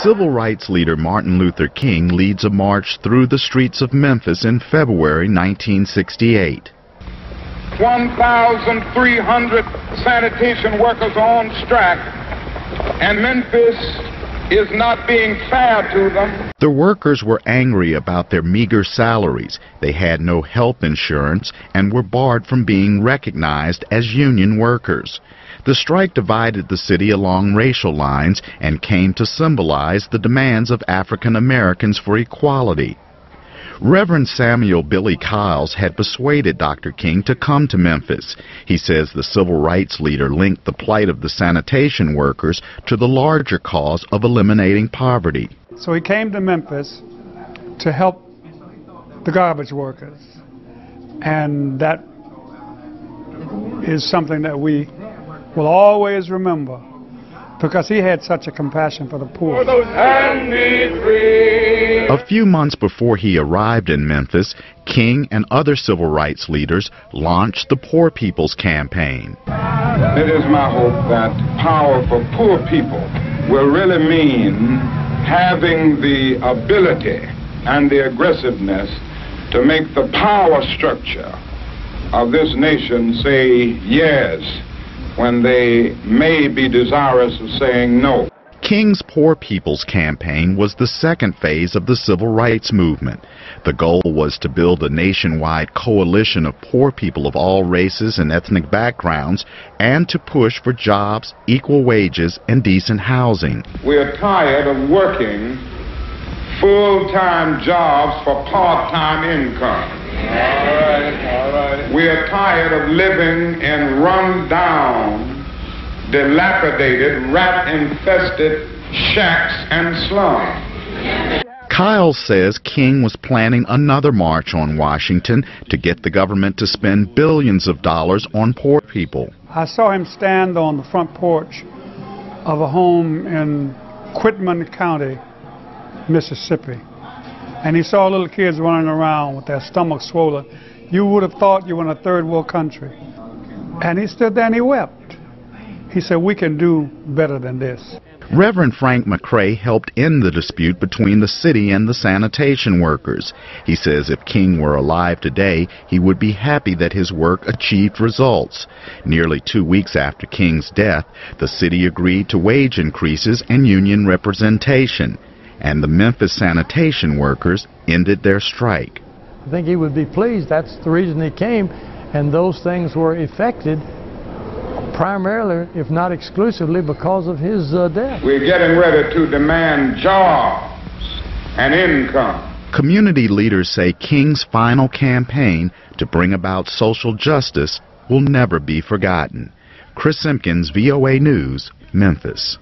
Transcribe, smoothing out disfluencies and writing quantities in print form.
Civil rights leader Martin Luther King leads a march through the streets of Memphis in February 1968. 1,300 sanitation workers are on strike, and Memphis is not being fair to them. The workers were angry about their meager salaries. They had no health insurance and were barred from being recognized as union workers. The strike divided the city along racial lines and came to symbolize the demands of African Americans for equality. Reverend Samuel Billy Kyles had persuaded Dr. King to come to Memphis. He says the civil rights leader linked the plight of the sanitation workers to the larger cause of eliminating poverty. So he came to Memphis to help the garbage workers. And that is something that we will always remember, because he had such a compassion for the poor. A few months before he arrived in Memphis, King and other civil rights leaders launched the Poor People's Campaign. It is my hope that power for poor people will really mean having the ability and the aggressiveness to make the power structure of this nation say yes when they may be desirous of saying no. King's Poor People's Campaign was the second phase of the civil rights movement. The goal was to build a nationwide coalition of poor people of all races and ethnic backgrounds and to push for jobs, equal wages, and decent housing. We're tired of working full-time jobs for part-time income. All right. We are tired of living in run-down, dilapidated, rat-infested shacks and slums. Kyles says King was planning another march on Washington to get the government to spend billions of dollars on poor people. I saw him stand on the front porch of a home in Quitman County, Mississippi. And he saw little kids running around with their stomachs swollen. You would have thought you were in a third world country. And he stood there and he wept. He said, we can do better than this. Reverend Frank McCrae helped end the dispute between the city and the sanitation workers. He says if King were alive today, he would be happy that his work achieved results. Nearly 2 weeks after King's death, the city agreed to wage increases and union representation, and the Memphis sanitation workers ended their strike. I think he would be pleased. That's the reason he came, and those things were effected primarily, if not exclusively, because of his death. We're getting ready to demand jobs and income. Community leaders say King's final campaign to bring about social justice will never be forgotten. Chris Simkins, VOA News, Memphis.